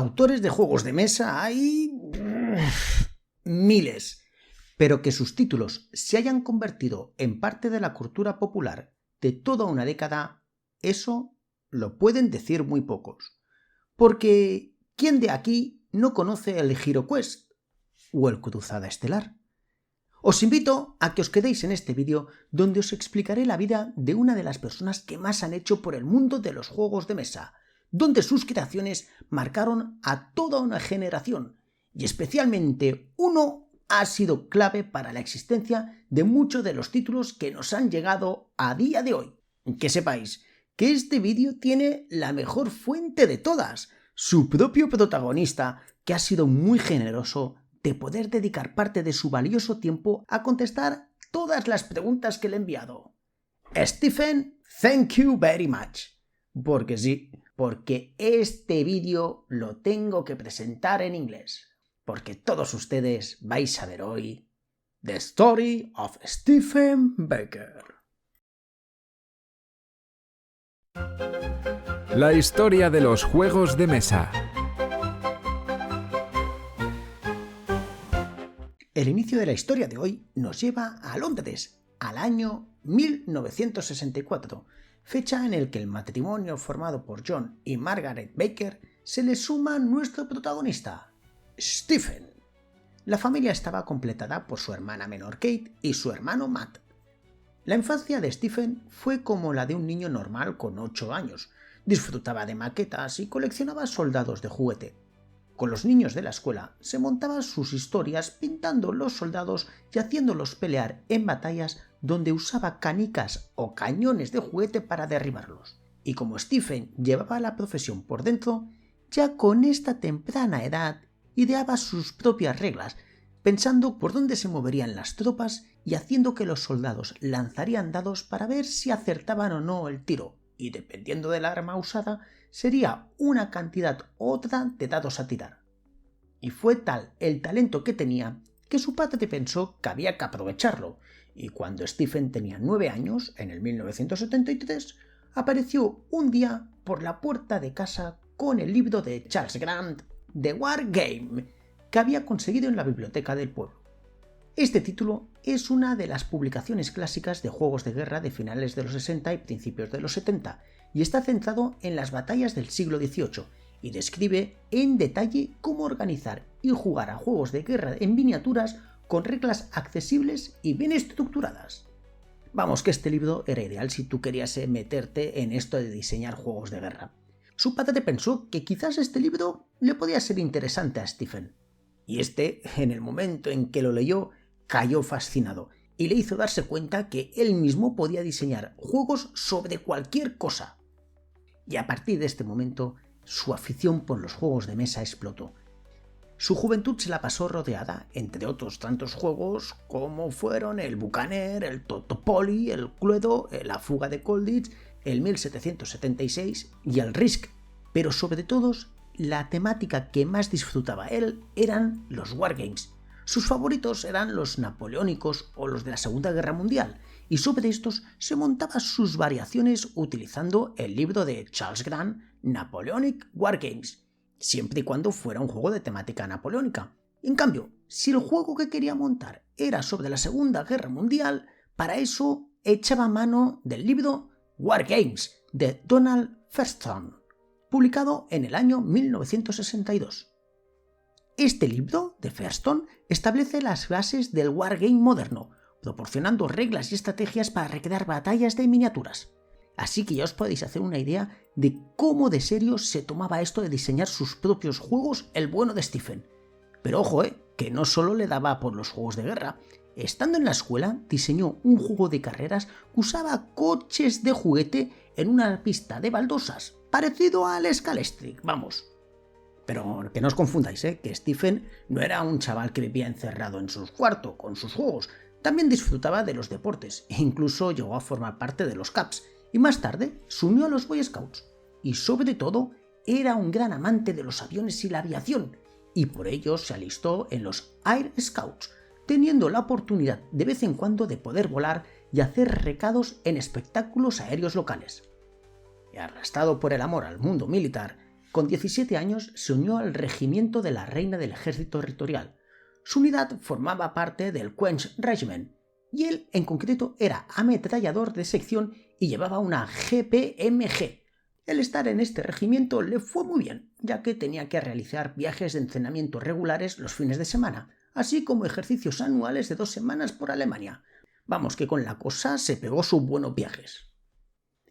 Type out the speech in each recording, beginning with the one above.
Autores de juegos de mesa hay miles, pero que sus títulos se hayan convertido en parte de la cultura popular de toda una década, eso lo pueden decir muy pocos. Porque ¿quién de aquí no conoce el HeroQuest o el Cruzada Estelar? Os invito a que os quedéis en este vídeo donde os explicaré la vida de una de las personas que más han hecho por el mundo de los juegos de mesa, donde sus creaciones marcaron a toda una generación y especialmente uno ha sido clave para la existencia de muchos de los títulos que nos han llegado a día de hoy. Que sepáis que este vídeo tiene la mejor fuente de todas, su propio protagonista, que ha sido muy generoso de poder dedicar parte de su valioso tiempo a contestar todas las preguntas que le he enviado. Stephen, thank you very much. Porque sí, porque este vídeo lo tengo que presentar en inglés. Porque todos ustedes vais a ver hoy The Story of Stephen Baker. La historia de los juegos de mesa. El inicio de la historia de hoy nos lleva a Londres, al año 1964, fecha en el que el matrimonio formado por John y Margaret Baker se le suma nuestro protagonista, Stephen. La familia estaba completada por su hermana menor Kate y su hermano Matt. La infancia de Stephen fue como la de un niño normal con 8 años. Disfrutaba de maquetas y coleccionaba soldados de juguete. Con los niños de la escuela se montaba sus historias pintando los soldados y haciéndolos pelear en batallas donde usaba canicas o cañones de juguete para derribarlos. Y como Stephen llevaba la profesión por dentro, ya con esta temprana edad ideaba sus propias reglas, pensando por dónde se moverían las tropas y haciendo que los soldados lanzarían dados para ver si acertaban o no el tiro, y dependiendo del arma usada, sería una cantidad u otra de dados a tirar. Y fue tal el talento que tenía que su padre pensó que había que aprovecharlo, y cuando Stephen tenía 9 años, en el 1973, apareció un día por la puerta de casa con el libro de Charles Grant, The War Game, que había conseguido en la biblioteca del pueblo. Este título es una de las publicaciones clásicas de juegos de guerra de finales de los 60 y principios de los 70, y está centrado en las batallas del siglo XVIII, y describe en detalle cómo organizar y jugar a juegos de guerra en miniaturas con reglas accesibles y bien estructuradas. Vamos, que este libro era ideal si tú querías meterte en esto de diseñar juegos de guerra. Su padre pensó que quizás este libro le podía ser interesante a Stephen, y en el momento en que lo leyó, cayó fascinado y le hizo darse cuenta que él mismo podía diseñar juegos sobre cualquier cosa. Y a partir de este momento, su afición por los juegos de mesa explotó. Su juventud se la pasó rodeada, entre otros tantos juegos como fueron el Bucaner, el Totopoly, el Cluedo, la Fuga de Colditz, el 1776 y el Risk, pero sobre todos, la temática que más disfrutaba él eran los wargames. Sus favoritos eran los napoleónicos o los de la Segunda Guerra Mundial, y sobre estos se montaban sus variaciones utilizando el libro de Charles Grant, Napoleonic Wargames, siempre y cuando fuera un juego de temática napoleónica. En cambio, si el juego que quería montar era sobre la Segunda Guerra Mundial, para eso echaba mano del libro Wargames de Donald Firestone, publicado en el año 1962. Este libro de Firestone establece las bases del wargame moderno, proporcionando reglas y estrategias para recrear batallas de miniaturas. Así que ya os podéis hacer una idea de cómo de serio se tomaba esto de diseñar sus propios juegos el bueno de Stephen. Pero ojo, que no solo le daba por los juegos de guerra. Estando en la escuela, diseñó un juego de carreras que usaba coches de juguete en una pista de baldosas, parecido al Scalestric, vamos. Pero que no os confundáis, que Stephen no era un chaval que vivía encerrado en su cuarto con sus juegos. También disfrutaba de los deportes e incluso llegó a formar parte de los Cubs y más tarde se unió a los Boy Scouts. Y sobre todo era un gran amante de los aviones y la aviación, y por ello se alistó en los Air Scouts, teniendo la oportunidad de vez en cuando de poder volar y hacer recados en espectáculos aéreos locales. Y arrastrado por el amor al mundo militar, con 17 años se unió al regimiento de la Reina del Ejército Territorial. Su unidad formaba parte del Queen's Regiment, y él en concreto era ametrallador de sección y llevaba una GPMG. El estar en este regimiento le fue muy bien, ya que tenía que realizar viajes de entrenamiento regulares los fines de semana, así como ejercicios anuales de 2 semanas por Alemania. Vamos, que con la cosa se pegó sus buenos viajes.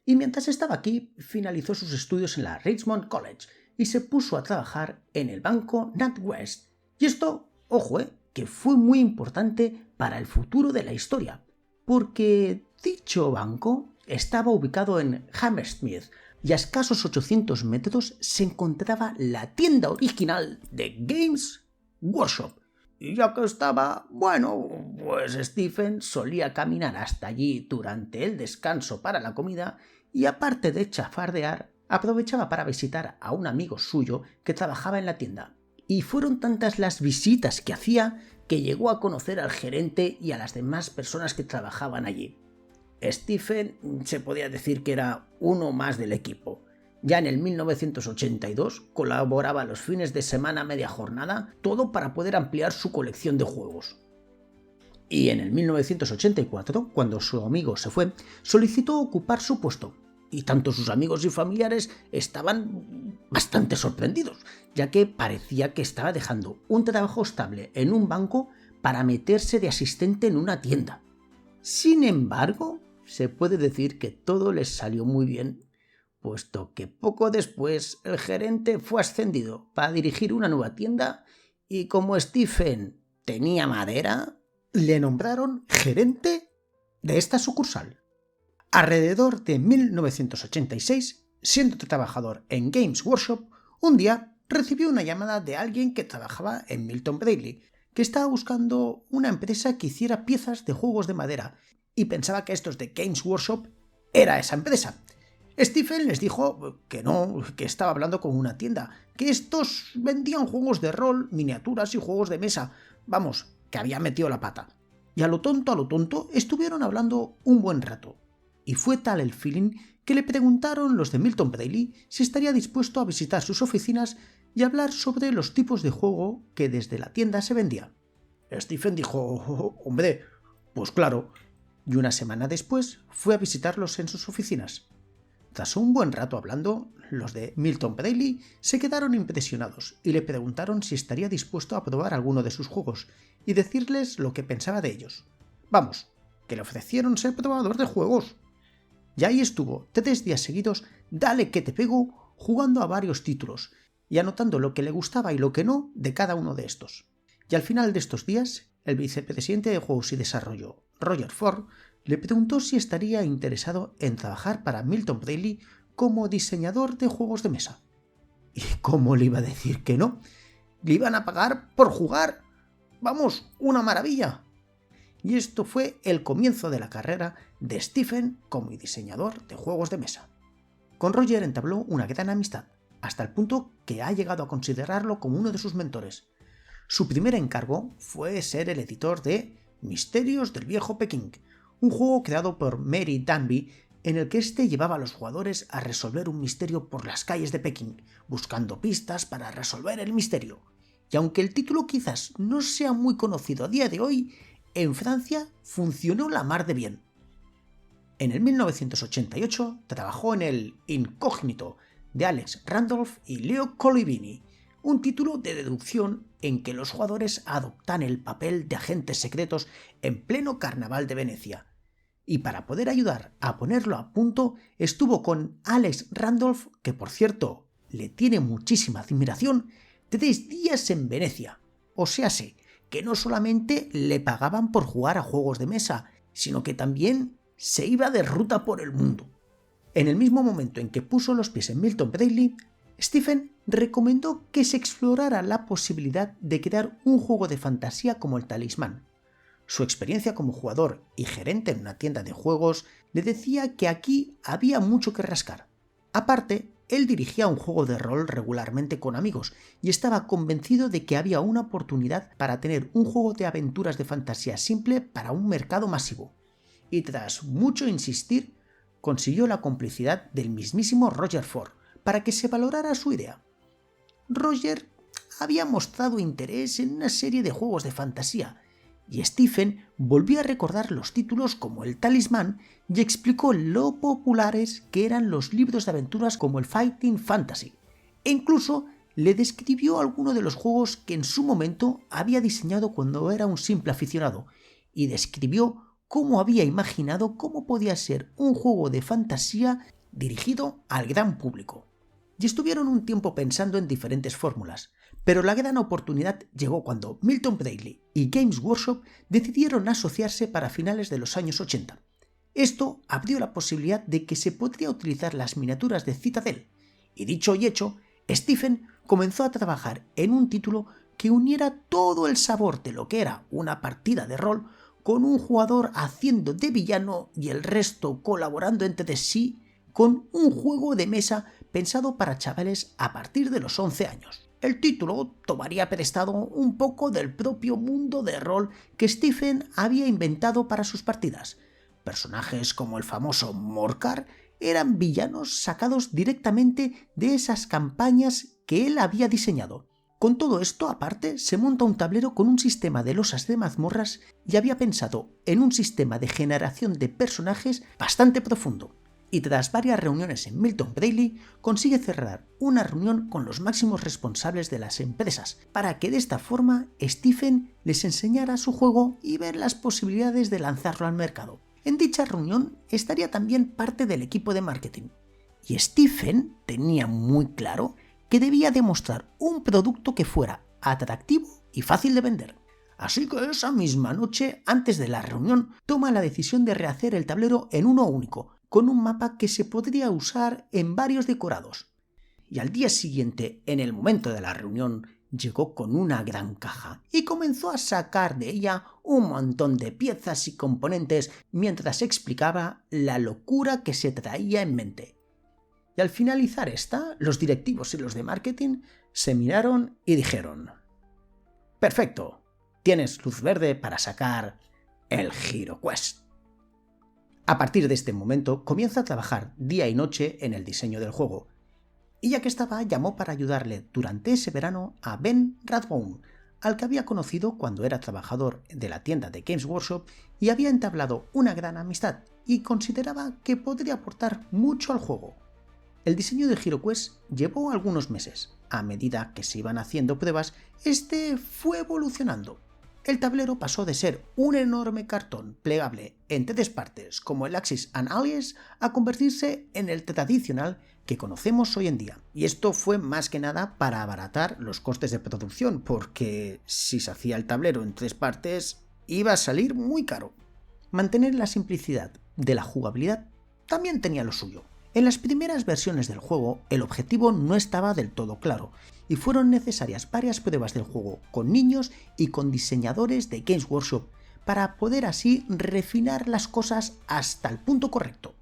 Y mientras estaba aquí, finalizó sus estudios en la Richmond College y se puso a trabajar en el banco NatWest. Y esto, ojo, que fue muy importante para el futuro de la historia, porque dicho banco estaba ubicado en Hammersmith y a escasos 800 metros se encontraba la tienda original de Games Workshop. Y ya que estaba, pues Stephen solía caminar hasta allí durante el descanso para la comida y aparte de chafardear, aprovechaba para visitar a un amigo suyo que trabajaba en la tienda. Y fueron tantas las visitas que hacía que llegó a conocer al gerente y a las demás personas que trabajaban allí. Stephen se podía decir que era uno más del equipo. Ya en el 1982 colaboraba los fines de semana a media jornada, todo para poder ampliar su colección de juegos. Y en el 1984, cuando su amigo se fue, solicitó ocupar su puesto, y tanto sus amigos y familiares estaban bastante sorprendidos, ya que parecía que estaba dejando un trabajo estable en un banco para meterse de asistente en una tienda. Sin embargo, se puede decir que todo les salió muy bien, puesto que poco después el gerente fue ascendido para dirigir una nueva tienda y como Stephen tenía madera, le nombraron gerente de esta sucursal. Alrededor de 1986, siendo trabajador en Games Workshop, un día recibió una llamada de alguien que trabajaba en Milton Bradley, que estaba buscando una empresa que hiciera piezas de juegos de madera y pensaba que estos de Games Workshop era esa empresa. Stephen les dijo que no, que estaba hablando con una tienda, que estos vendían juegos de rol, miniaturas y juegos de mesa. Vamos, que había metido la pata. Y a lo tonto, estuvieron hablando un buen rato. Y fue tal el feeling que le preguntaron los de Milton Bradley si estaría dispuesto a visitar sus oficinas y hablar sobre los tipos de juego que desde la tienda se vendía. Stephen dijo, hombre, pues claro, y una semana después fue a visitarlos en sus oficinas. Tras un buen rato hablando, los de Milton Bradley se quedaron impresionados y le preguntaron si estaría dispuesto a probar alguno de sus juegos y decirles lo que pensaba de ellos. Vamos, que le ofrecieron ser probador de juegos. Y ahí estuvo 3 días seguidos, dale que te pego, jugando a varios títulos y anotando lo que le gustaba y lo que no de cada uno de estos. Y al final de estos días, el vicepresidente de Juegos y Desarrollo, Roger Ford, le preguntó si estaría interesado en trabajar para Milton Bradley como diseñador de juegos de mesa. ¿Y cómo le iba a decir que no? Le iban a pagar por jugar. Vamos, una maravilla. Y esto fue el comienzo de la carrera de Stephen como diseñador de juegos de mesa. Con Roger entabló una gran amistad, hasta el punto que ha llegado a considerarlo como uno de sus mentores. Su primer encargo fue ser el editor de Misterios del Viejo Pekín, un juego creado por Mary Danby en el que éste llevaba a los jugadores a resolver un misterio por las calles de Pekín, buscando pistas para resolver el misterio. Y aunque el título quizás no sea muy conocido a día de hoy, en Francia funcionó la mar de bien. En el 1988 trabajó en el Incógnito de Alex Randolph y Leo Colivini, un título de deducción en que los jugadores adoptan el papel de agentes secretos en pleno carnaval de Venecia. Y para poder ayudar a ponerlo a punto estuvo con Alex Randolph, que por cierto le tiene muchísima admiración, 3 días en Venecia. O sea, sé que no solamente le pagaban por jugar a juegos de mesa, sino que también se iba de ruta por el mundo. En el mismo momento en que puso los pies en Milton Bradley, Stephen recomendó que se explorara la posibilidad de crear un juego de fantasía como el Talismán. Su experiencia como jugador y gerente en una tienda de juegos le decía que aquí había mucho que rascar. Aparte, él dirigía un juego de rol regularmente con amigos y estaba convencido de que había una oportunidad para tener un juego de aventuras de fantasía simple para un mercado masivo. Y tras mucho insistir, consiguió la complicidad del mismísimo Roger Ford para que se valorara su idea. Roger había mostrado interés en una serie de juegos de fantasía, y Stephen volvió a recordar los títulos como el Talismán y explicó lo populares que eran los libros de aventuras como el Fighting Fantasy, e incluso le describió algunos de los juegos que en su momento había diseñado cuando era un simple aficionado, y describió cómo había imaginado cómo podía ser un juego de fantasía dirigido al gran público. Y estuvieron un tiempo pensando en diferentes fórmulas, pero la gran oportunidad llegó cuando Milton Bradley y Games Workshop decidieron asociarse para finales de los años 80. Esto abrió la posibilidad de que se podría utilizar las miniaturas de Citadel, y dicho y hecho, Stephen comenzó a trabajar en un título que uniera todo el sabor de lo que era una partida de rol, con un jugador haciendo de villano y el resto colaborando entre sí, con un juego de mesa pensado para chavales a partir de los 11 años. El título tomaría prestado un poco del propio mundo de rol que Stephen había inventado para sus partidas. Personajes como el famoso Morcar eran villanos sacados directamente de esas campañas que él había diseñado. Con todo esto, aparte, se monta un tablero con un sistema de losas de mazmorras y había pensado en un sistema de generación de personajes bastante profundo. Y tras varias reuniones en Milton Bradley, consigue cerrar una reunión con los máximos responsables de las empresas, para que de esta forma Stephen les enseñara su juego y ver las posibilidades de lanzarlo al mercado. En dicha reunión estaría también parte del equipo de marketing, y Stephen tenía muy claro que debía demostrar un producto que fuera atractivo y fácil de vender. Así que esa misma noche, antes de la reunión, toma la decisión de rehacer el tablero en uno único, con un mapa que se podría usar en varios decorados. Y al día siguiente, en el momento de la reunión, llegó con una gran caja y comenzó a sacar de ella un montón de piezas y componentes mientras explicaba la locura que se traía en mente. Y al finalizar esta, los directivos y los de marketing se miraron y dijeron: «Perfecto, tienes luz verde para sacar el HeroQuest». A partir de este momento comienza a trabajar día y noche en el diseño del juego, y ya que estaba, llamó para ayudarle durante ese verano a Ben Rathbone, al que había conocido cuando era trabajador de la tienda de Games Workshop y había entablado una gran amistad, y consideraba que podría aportar mucho al juego. El diseño de HeroQuest llevó algunos meses. A medida que se iban haciendo pruebas, este fue evolucionando. El tablero pasó de ser un enorme cartón plegable en 3 partes como el Axis and Allies a convertirse en el tradicional que conocemos hoy en día. Y esto fue más que nada para abaratar los costes de producción, porque si se hacía el tablero en 3 partes iba a salir muy caro. Mantener la simplicidad de la jugabilidad también tenía lo suyo. En las primeras versiones del juego el objetivo no estaba del todo claro, y fueron necesarias varias pruebas del juego con niños y con diseñadores de Games Workshop para poder así refinar las cosas hasta el punto correcto.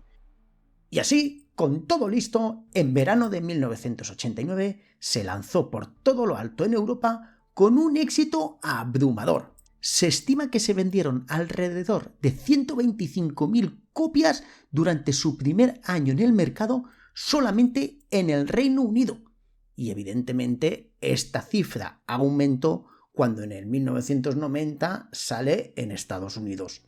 Y así, con todo listo, en verano de 1989 se lanzó por todo lo alto en Europa con un éxito abrumador. Se estima que se vendieron alrededor de 125.000 copias durante su primer año en el mercado solamente en el Reino Unido. Y evidentemente esta cifra aumentó cuando en el 1990 sale en Estados Unidos.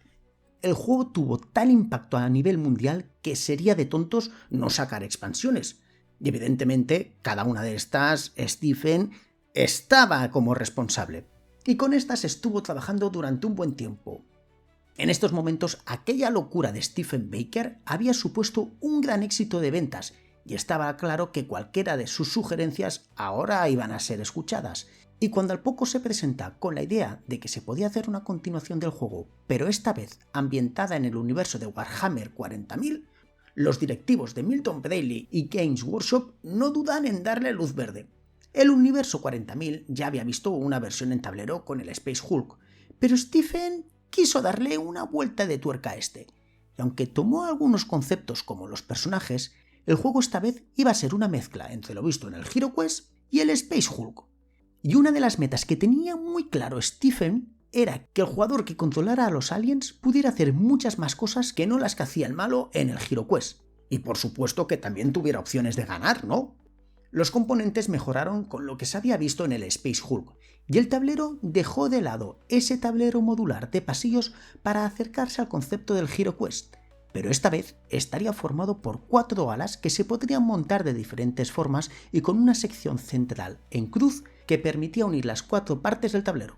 El juego tuvo tal impacto a nivel mundial que sería de tontos no sacar expansiones. Y evidentemente cada una de estas Stephen estaba como responsable. Y con estas estuvo trabajando durante un buen tiempo. En estos momentos, aquella locura de Stephen Baker había supuesto un gran éxito de ventas, y estaba claro que cualquiera de sus sugerencias ahora iban a ser escuchadas. Y cuando al poco se presenta con la idea de que se podía hacer una continuación del juego, pero esta vez ambientada en el universo de Warhammer 40.000, los directivos de Milton Bradley y Games Workshop no dudan en darle luz verde. El universo 40.000 ya había visto una versión en tablero con el Space Hulk, pero Stephen quiso darle una vuelta de tuerca a este, y aunque tomó algunos conceptos como los personajes, el juego esta vez iba a ser una mezcla entre lo visto en el HeroQuest y el Space Hulk. Y una de las metas que tenía muy claro Stephen era que el jugador que controlara a los aliens pudiera hacer muchas más cosas que no las que hacía el malo en el HeroQuest. Y por supuesto que también tuviera opciones de ganar, ¿no? Los componentes mejoraron con lo que se había visto en el Space Hulk, y el tablero dejó de lado ese tablero modular de pasillos para acercarse al concepto del HeroQuest, pero esta vez estaría formado por 4 alas que se podrían montar de diferentes formas y con una sección central en cruz que permitía unir las 4 partes del tablero.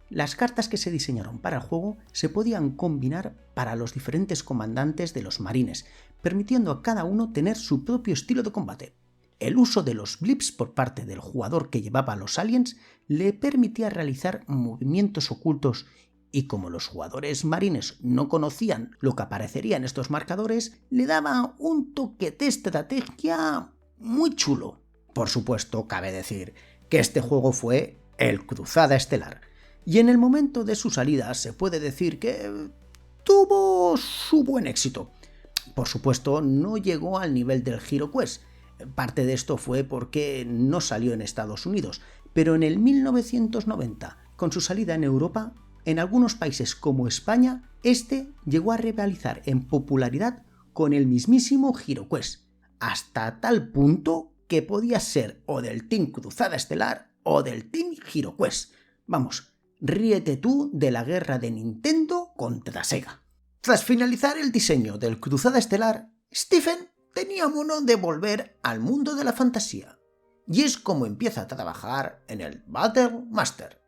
Las cartas que se diseñaron para el juego se podían combinar para los diferentes comandantes de los marines, permitiendo a cada uno tener su propio estilo de combate. El uso de los blips por parte del jugador que llevaba a los aliens le permitía realizar movimientos ocultos y como los jugadores marines no conocían lo que aparecería en estos marcadores, le daba un toque de estrategia muy chulo. Por supuesto, cabe decir que este juego fue el Cruzada Estelar, y en el momento de su salida se puede decir que tuvo su buen éxito. Por supuesto, no llegó al nivel del HeroQuest. Parte de esto fue porque no salió en Estados Unidos, pero en el 1990, con su salida en Europa, en algunos países como España, este llegó a rivalizar en popularidad con el mismísimo HeroQuest, hasta tal punto que podía ser o del Team Cruzada Estelar o del Team HeroQuest. Vamos, ríete tú de la guerra de Nintendo contra Sega. Tras finalizar el diseño del Cruzada Estelar, Stephen tenía mono de volver al mundo de la fantasía, y es como empieza a trabajar en el Battle Master,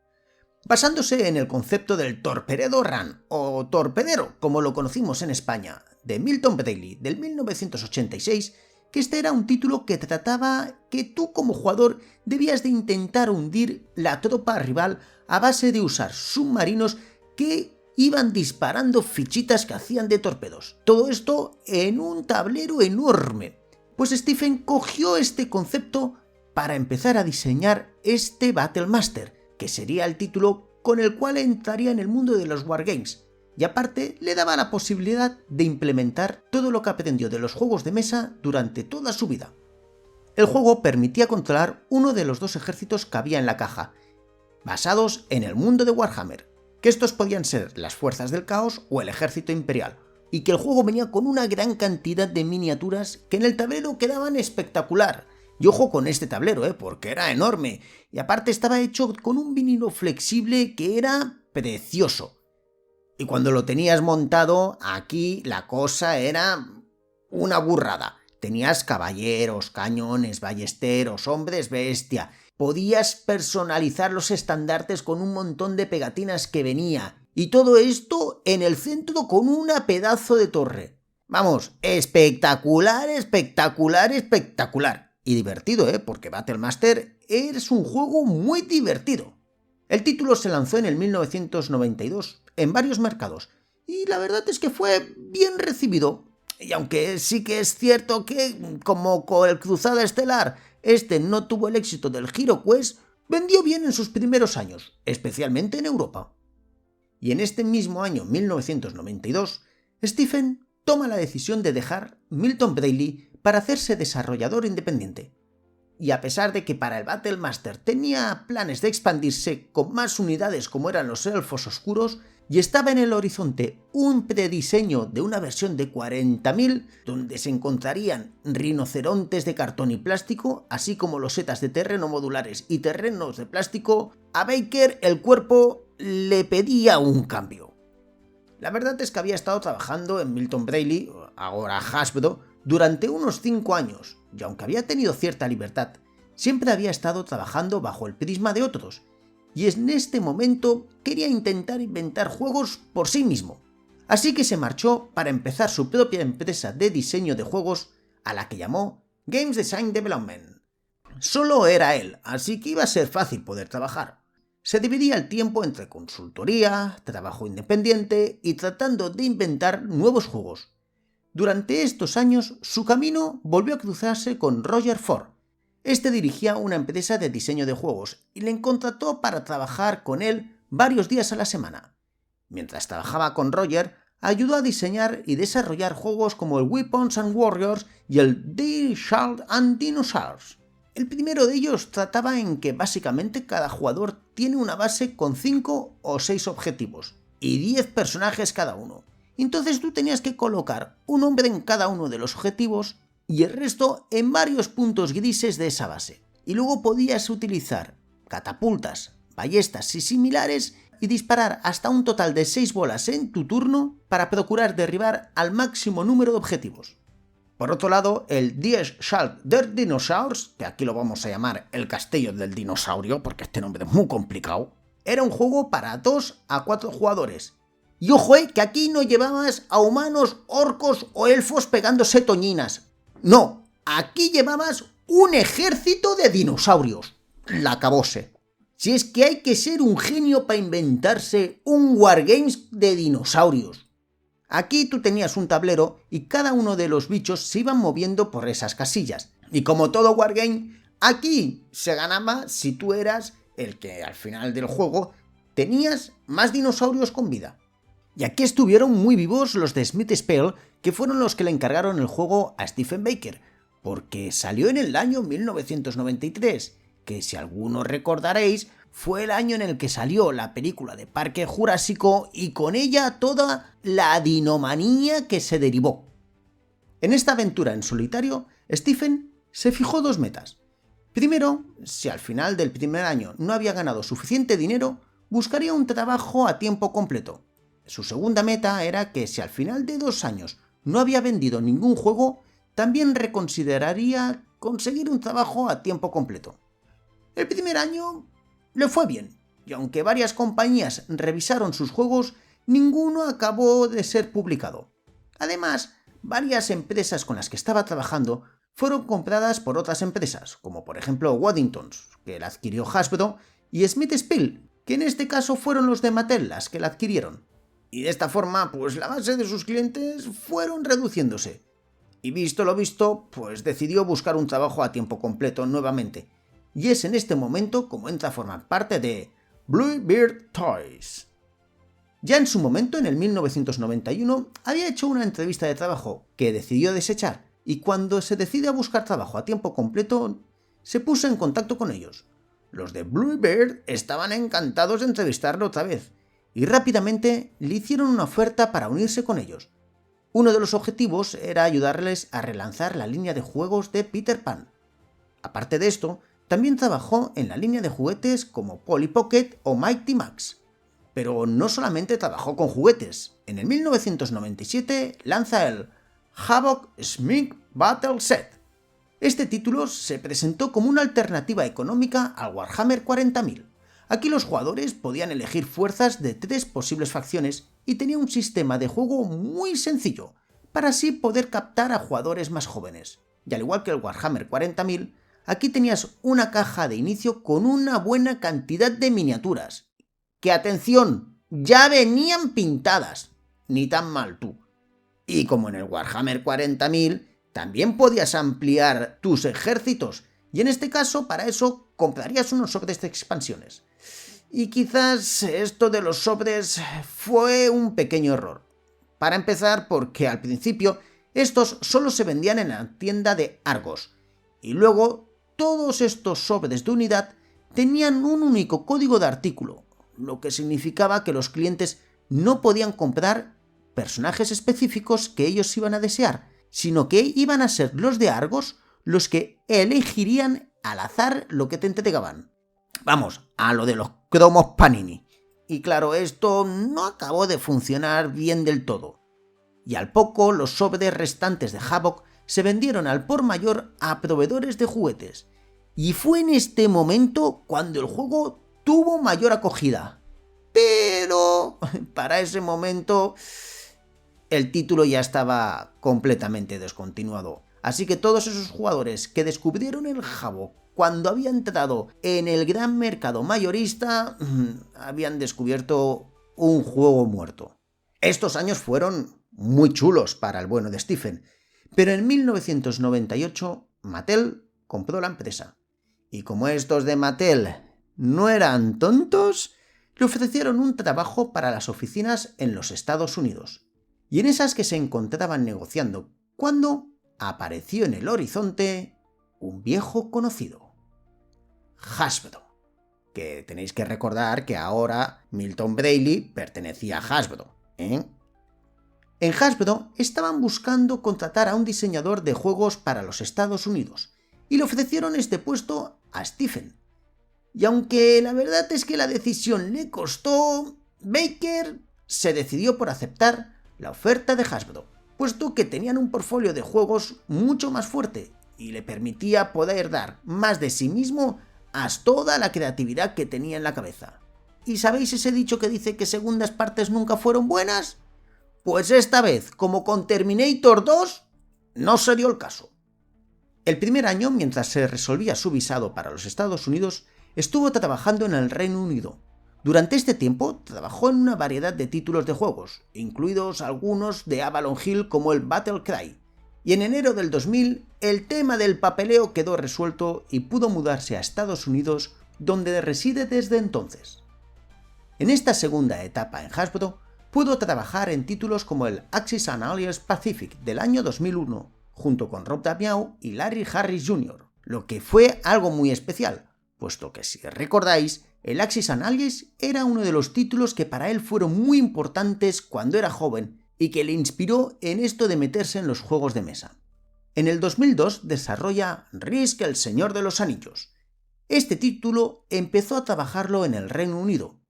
basándose en el concepto del Torpedo Run, o Torpedero, como lo conocimos en España, de Milton Bradley, del 1986, que este era un título que trataba que tú como jugador debías de intentar hundir la tropa rival a base de usar submarinos que iban disparando fichitas que hacían de torpedos. Todo esto en un tablero enorme. Pues Stephen cogió este concepto para empezar a diseñar este Battle Master, que sería el título con el cual entraría en el mundo de los Wargames, y aparte le daba la posibilidad de implementar todo lo que aprendió de los juegos de mesa durante toda su vida. El juego permitía controlar uno de los 2 ejércitos que había en la caja, basados en el mundo de Warhammer, que estos podían ser las fuerzas del caos o el ejército imperial, y que el juego venía con una gran cantidad de miniaturas que en el tablero quedaban espectacular. Y ojo con este tablero, porque era enorme, y aparte estaba hecho con un vinilo flexible que era precioso. Y cuando lo tenías montado, aquí la cosa era una burrada. Tenías caballeros, cañones, ballesteros, hombres bestia. Podías personalizar los estandartes con un montón de pegatinas que venía. Y todo esto en el centro con una pedazo de torre. Vamos, espectacular, espectacular, espectacular. Y divertido, porque Battle Master es un juego muy divertido. El título se lanzó en el 1992 en varios mercados. Y la verdad es que fue bien recibido. Y aunque sí que es cierto que, como con el Cruzada Estelar, este no tuvo el éxito del HeroQuest, vendió bien en sus primeros años, especialmente en Europa. Y en este mismo año 1992, Stephen toma la decisión de dejar Milton Bradley para hacerse desarrollador independiente. Y a pesar de que para el Battle Master tenía planes de expandirse con más unidades como eran los elfos oscuros, y estaba en el horizonte un prediseño de una versión de 40.000 donde se encontrarían rinocerontes de cartón y plástico, así como losetas de terreno modulares y terrenos de plástico, a Baker el cuerpo le pedía un cambio. La verdad es que había estado trabajando en Milton Bradley, ahora Hasbro, durante unos 5 años, y aunque había tenido cierta libertad, siempre había estado trabajando bajo el prisma de otros, y en este momento quería intentar inventar juegos por sí mismo. Así que se marchó para empezar su propia empresa de diseño de juegos, a la que llamó Games Design Development. Solo era él, así que iba a ser fácil poder trabajar. Se dividía el tiempo entre consultoría, trabajo independiente y tratando de inventar nuevos juegos. Durante estos años, su camino volvió a cruzarse con Roger Ford. Este dirigía una empresa de diseño de juegos y le contrató para trabajar con él varios días a la semana. Mientras trabajaba con Roger, ayudó a diseñar y desarrollar juegos como el Weapons and Warriors y el Die Schuld and Dinosaurs. El primero de ellos trataba en que básicamente cada jugador tiene una base con 5 o 6 objetivos y 10 personajes cada uno. Entonces tú tenías que colocar un hombre en cada uno de los objetivos y el resto en varios puntos grises de esa base. Y luego podías utilizar catapultas, ballestas y similares y disparar hasta un total de 6 bolas en tu turno para procurar derribar al máximo número de objetivos. Por otro lado, el Die Schalt der Dinosaurs, que aquí lo vamos a llamar el castillo del dinosaurio porque este nombre es muy complicado, era un juego para 2 a 4 jugadores. Y ojo, que aquí no llevabas a humanos, orcos o elfos pegándose toñinas. No, aquí llevabas un ejército de dinosaurios. La acabóse. Si es que hay que ser un genio para inventarse un wargames de dinosaurios. Aquí tú tenías un tablero y cada uno de los bichos se iban moviendo por esas casillas. Y como todo wargame, aquí se ganaba si tú eras el que al final del juego tenías más dinosaurios con vida. Y aquí estuvieron muy vivos los de Smith Spell, que fueron los que le encargaron el juego a Stephen Baker, porque salió en el año 1993, que si algunos recordaréis, fue el año en el que salió la película de Parque Jurásico y con ella toda la dinomanía que se derivó. En esta aventura en solitario, Stephen se fijó 2 metas. Primero, si al final del primer año no había ganado suficiente dinero, buscaría un trabajo a tiempo completo. Su segunda meta era que si al final de 2 años no había vendido ningún juego, también reconsideraría conseguir un trabajo a tiempo completo. El primer año le fue bien, y aunque varias compañías revisaron sus juegos, ninguno acabó de ser publicado. Además, varias empresas con las que estaba trabajando fueron compradas por otras empresas, como por ejemplo Waddingtons, que la adquirió Hasbro, y Smith Spell, que en este caso fueron los de Mattel las que la adquirieron. Y de esta forma, pues la base de sus clientes fueron reduciéndose. Y visto lo visto, pues decidió buscar un trabajo a tiempo completo nuevamente. Y es en este momento como entra a formar parte de Bluebird Toys. Ya en su momento, en el 1991, había hecho una entrevista de trabajo que decidió desechar, y cuando se decide a buscar trabajo a tiempo completo, se puso en contacto con ellos. Los de Bluebird estaban encantados de entrevistarlo otra vez, y rápidamente le hicieron una oferta para unirse con ellos. Uno de los objetivos era ayudarles a relanzar la línea de juegos de Peter Pan. Aparte de esto, también trabajó en la línea de juguetes como Polly Pocket o Mighty Max. Pero no solamente trabajó con juguetes. En el 1997 lanza el Havoc Smith Battle Set. Este título se presentó como una alternativa económica al Warhammer 40.000. Aquí los jugadores podían elegir fuerzas de 3 posibles facciones y tenía un sistema de juego muy sencillo, para así poder captar a jugadores más jóvenes. Y al igual que el Warhammer 40.000, aquí tenías una caja de inicio con una buena cantidad de miniaturas. ¡Que atención! Ya venían pintadas. Ni tan mal tú. Y como en el Warhammer 40.000, también podías ampliar tus ejércitos. Y en este caso, para eso, comprarías unos sobres de expansiones. Y quizás esto de los sobres fue un pequeño error. Para empezar, porque al principio estos solo se vendían en la tienda de Argos. Y luego, todos estos sobres de unidad tenían un único código de artículo, lo que significaba que los clientes no podían comprar personajes específicos que ellos iban a desear, sino que iban a ser los de Argos los que elegirían al azar lo que te entregaban. Vamos, a lo de los cromos Panini. Y claro, esto no acabó de funcionar bien del todo. Y al poco, los sobres restantes de Havoc se vendieron al por mayor a proveedores de juguetes. Y fue en este momento cuando el juego tuvo mayor acogida. Pero para ese momento el título ya estaba completamente descontinuado. Así que todos esos jugadores que descubrieron el Havoc cuando había entrado en el gran mercado mayorista, habían descubierto un juego muerto. Estos años fueron muy chulos para el bueno de Stephen, pero en 1998 Mattel compró la empresa. Y como estos de Mattel no eran tontos, le ofrecieron un trabajo para las oficinas en los Estados Unidos. Y en esas que se encontraban negociando, cuando apareció en el horizonte un viejo conocido. Hasbro, que tenéis que recordar que ahora Milton Bradley pertenecía a Hasbro, ¿eh? En Hasbro estaban buscando contratar a un diseñador de juegos para los Estados Unidos y le ofrecieron este puesto a Stephen. Y aunque la verdad es que la decisión le costó, Baker se decidió por aceptar la oferta de Hasbro, puesto que tenían un portfolio de juegos mucho más fuerte y le permitía poder dar más de sí mismo a toda la creatividad que tenía en la cabeza. ¿Y sabéis ese dicho que dice que segundas partes nunca fueron buenas? Pues esta vez, como con Terminator 2, no se dio el caso. El primer año, mientras se resolvía su visado para los Estados Unidos, estuvo trabajando en el Reino Unido. Durante este tiempo trabajó en una variedad de títulos de juegos, incluidos algunos de Avalon Hill como el Battle Cry, y en enero del 2000 el tema del papeleo quedó resuelto y pudo mudarse a Estados Unidos, donde reside desde entonces. En esta segunda etapa en Hasbro, pudo trabajar en títulos como el Axis and Allies Pacific del año 2001, junto con Rob Daviau y Larry Harris Jr., lo que fue algo muy especial, puesto que si recordáis, el Axis and Allies era uno de los títulos que para él fueron muy importantes cuando era joven y que le inspiró en esto de meterse en los juegos de mesa. En el 2002 desarrolla Risk, el Señor de los Anillos. Este título empezó a trabajarlo en el Reino Unido,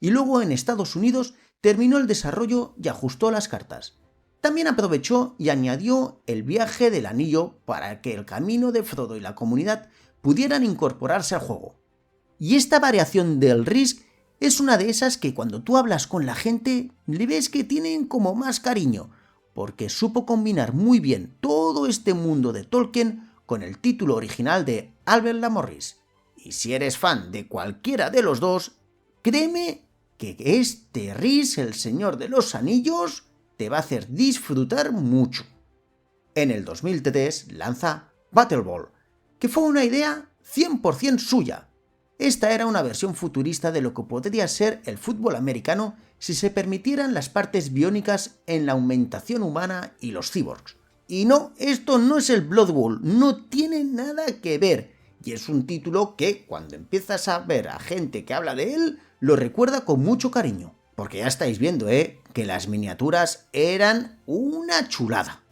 y luego en Estados Unidos terminó el desarrollo y ajustó las cartas. También aprovechó y añadió el viaje del anillo para que el camino de Frodo y la comunidad pudieran incorporarse al juego. Y esta variación del Risk es una de esas que cuando tú hablas con la gente le ves que tienen como más cariño, porque supo combinar muy bien todo este mundo de Tolkien con el título original de Albert Lamorris. Y si eres fan de cualquiera de los dos, créeme que este Risk, el Señor de los Anillos, te va a hacer disfrutar mucho. En el 2003 lanza Battle Ball, que fue una idea 100% suya. Esta era una versión futurista de lo que podría ser el fútbol americano si se permitieran las partes biónicas en la aumentación humana y los cyborgs. Y no, esto no es el Blood Bowl, no tiene nada que ver. Y es un título que, cuando empiezas a ver a gente que habla de él, lo recuerda con mucho cariño. Porque ya estáis viendo, que las miniaturas eran una chulada.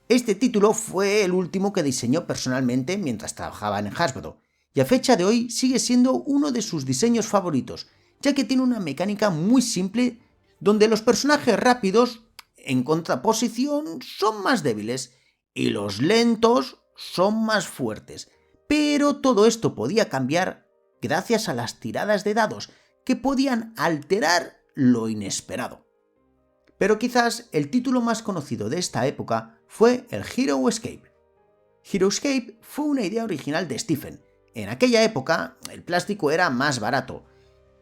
Este título fue el último que diseñó personalmente mientras trabajaba en Hasbro, y a fecha de hoy sigue siendo uno de sus diseños favoritos, ya que tiene una mecánica muy simple donde los personajes rápidos, en contraposición, son más débiles y los lentos son más fuertes. Pero todo esto podía cambiar gracias a las tiradas de dados, que podían alterar lo inesperado. Pero quizás el título más conocido de esta época fue el Hero Escape. Hero Escape fue una idea original de Stephen. En aquella época el plástico era más barato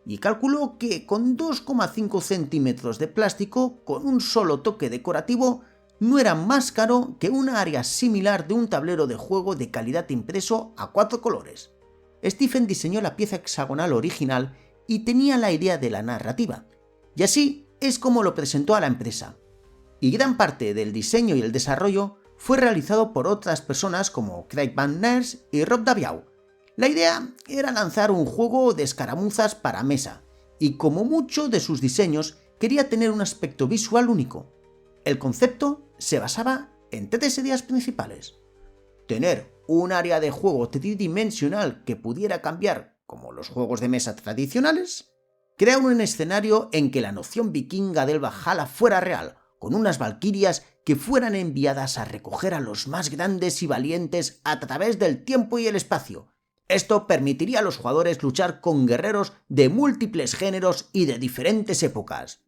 y calculó que con 2,5 centímetros de plástico con un solo toque decorativo no era más caro que una área similar de un tablero de juego de calidad impreso a 4 colores. Stephen diseñó la pieza hexagonal original y tenía la idea de la narrativa, y así es como lo presentó a la empresa. Y gran parte del diseño y el desarrollo fue realizado por otras personas como Craig Van Ness y Rob Daviau. La idea era lanzar un juego de escaramuzas para mesa, y como muchos de sus diseños quería tener un aspecto visual único. El concepto se basaba en 3 ideas principales: tener un área de juego tridimensional que pudiera cambiar como los juegos de mesa tradicionales, crear un escenario en que la noción vikinga del Valhalla fuera real, con unas valquirias que fueran enviadas a recoger a los más grandes y valientes a través del tiempo y el espacio. Esto permitiría a los jugadores luchar con guerreros de múltiples géneros y de diferentes épocas.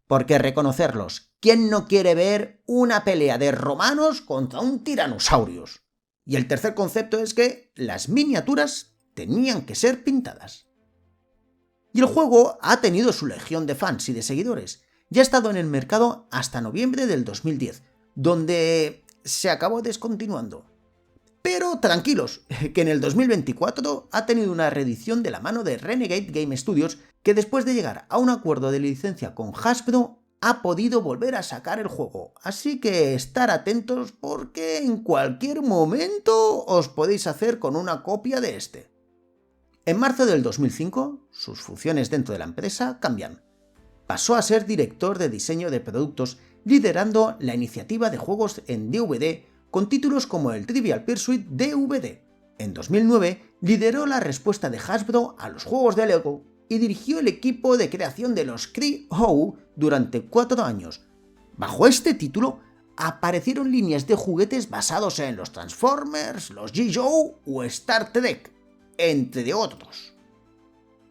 Porque reconocerlos, ¿quién no quiere ver una pelea de romanos contra un tiranosaurios? Y el tercer concepto es que las miniaturas tenían que ser pintadas. Y el juego ha tenido su legión de fans y de seguidores. Ya ha estado en el mercado hasta noviembre del 2010, donde se acabó descontinuando. Pero tranquilos, que en el 2024 ha tenido una reedición de la mano de Renegade Game Studios, que después de llegar a un acuerdo de licencia con Hasbro, ha podido volver a sacar el juego. Así que estar atentos porque en cualquier momento os podéis hacer con una copia de este. En marzo del 2005, sus funciones dentro de la empresa cambian. Pasó a ser director de diseño de productos liderando la iniciativa de juegos en DVD con títulos como el Trivial Pursuit DVD. En 2009 lideró la respuesta de Hasbro a los juegos de Lego y dirigió el equipo de creación de los Cri-Ho durante 4 años. Bajo este título aparecieron líneas de juguetes basados en los Transformers, los G.I. Joe o Star Trek, entre otros.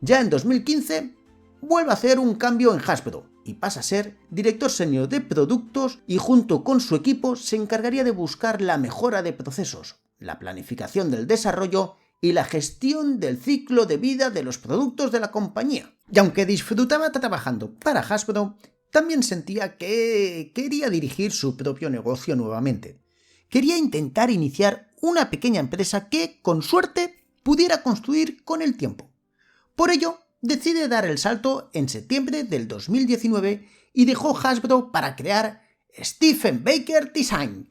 Ya en 2015 vuelve a hacer un cambio en Hasbro y pasa a ser director senior de productos y junto con su equipo se encargaría de buscar la mejora de procesos, la planificación del desarrollo y la gestión del ciclo de vida de los productos de la compañía. Y aunque disfrutaba trabajando para Hasbro, también sentía que quería dirigir su propio negocio nuevamente. Quería intentar iniciar una pequeña empresa que, con suerte, pudiera construir con el tiempo. Por ello, decide dar el salto en septiembre del 2019 y dejó Hasbro para crear Stephen Baker Design.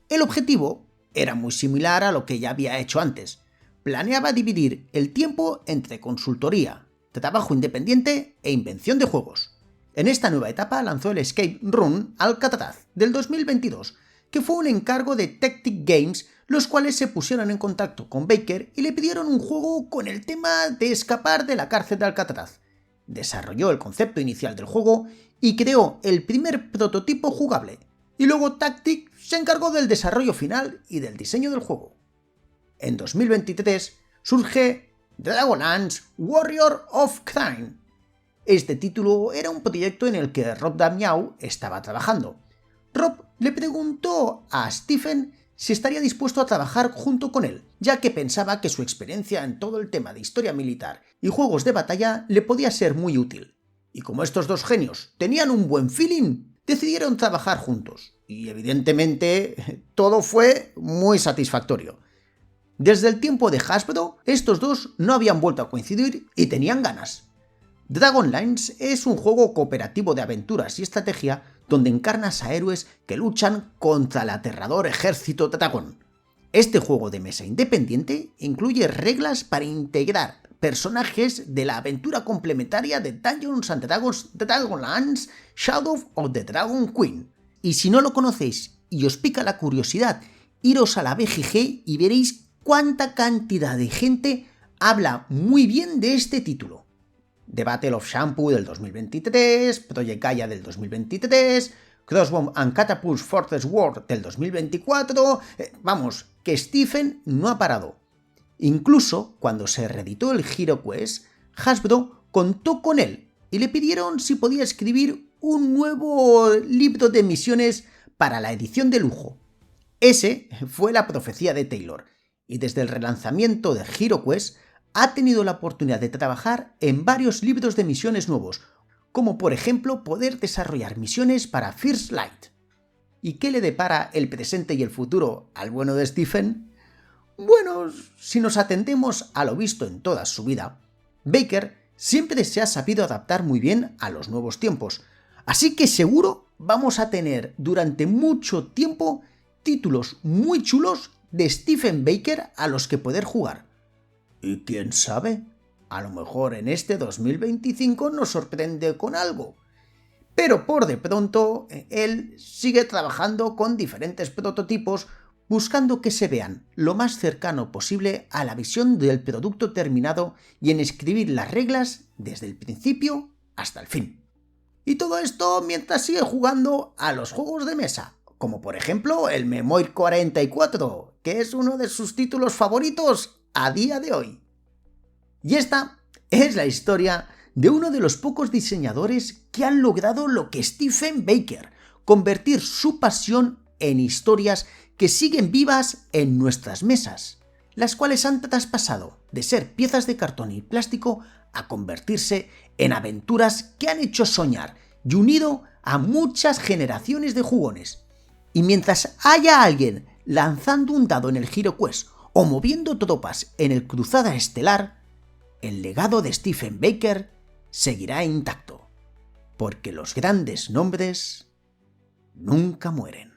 El objetivo era muy similar a lo que ya había hecho antes. Planeaba dividir el tiempo entre consultoría, trabajo independiente e invención de juegos. En esta nueva etapa lanzó el Escape Room Alcatraz del 2022, que fue un encargo de Tactic Games, los cuales se pusieron en contacto con Baker y le pidieron un juego con el tema de escapar de la cárcel de Alcatraz. Desarrolló el concepto inicial del juego y creó el primer prototipo jugable, y luego Tactic se encargó del desarrollo final y del diseño del juego. En 2023 surge Dragonlance Warrior of Crime. Este título era un proyecto en el que Rob Damiao estaba trabajando. Rob le preguntó a Stephen si estaría dispuesto a trabajar junto con él, ya que pensaba que su experiencia en todo el tema de historia militar y juegos de batalla le podía ser muy útil. Y como estos dos genios tenían un buen feeling, decidieron trabajar juntos. Y evidentemente todo fue muy satisfactorio. Desde el tiempo de Hasbro, estos dos no habían vuelto a coincidir y tenían ganas. Dragonlance es un juego cooperativo de aventuras y estrategia donde encarnas a héroes que luchan contra el aterrador ejército dragón. Este juego de mesa independiente incluye reglas para integrar personajes de la aventura complementaria de Dungeons & Dragons Dragonlance Shadow of the Dragon Queen. Y si no lo conocéis y os pica la curiosidad, iros a la BGG y veréis cuánta cantidad de gente habla muy bien de este título. The Battle of Shampoo del 2023, Project Gaia del 2023, Crossbomb and Catapults Fortress World del 2024... Vamos, que Stephen no ha parado. Incluso cuando se reeditó el HeroQuest, Hasbro contó con él y le pidieron si podía escribir un nuevo libro de misiones para la edición de lujo. Ese fue la profecía de Taylor, y desde el relanzamiento de HeroQuest ha tenido la oportunidad de trabajar en varios libros de misiones nuevos, como por ejemplo poder desarrollar misiones para First Light. ¿Y qué le depara el presente y el futuro al bueno de Stephen? Bueno, si nos atendemos a lo visto en toda su vida, Baker siempre se ha sabido adaptar muy bien a los nuevos tiempos, así que seguro vamos a tener durante mucho tiempo títulos muy chulos de Stephen Baker a los que poder jugar. Y quién sabe, a lo mejor en este 2025 nos sorprende con algo. Pero por de pronto, él sigue trabajando con diferentes prototipos, buscando que se vean lo más cercano posible a la visión del producto terminado y en escribir las reglas desde el principio hasta el fin. Y todo esto mientras sigue jugando a los juegos de mesa, como por ejemplo el Memoir 44, que es uno de sus títulos favoritos a día de hoy. Y esta es la historia de uno de los pocos diseñadores que han logrado lo que Stephen Baker, convertir su pasión en historias que siguen vivas en nuestras mesas, las cuales han traspasado de ser piezas de cartón y plástico a convertirse en aventuras que han hecho soñar y unido a muchas generaciones de jugones. Y mientras haya alguien lanzando un dado en el HeroQuest o moviendo tropas en el Cruzada Estelar, el legado de Stephen Baker seguirá intacto, porque los grandes nombres nunca mueren.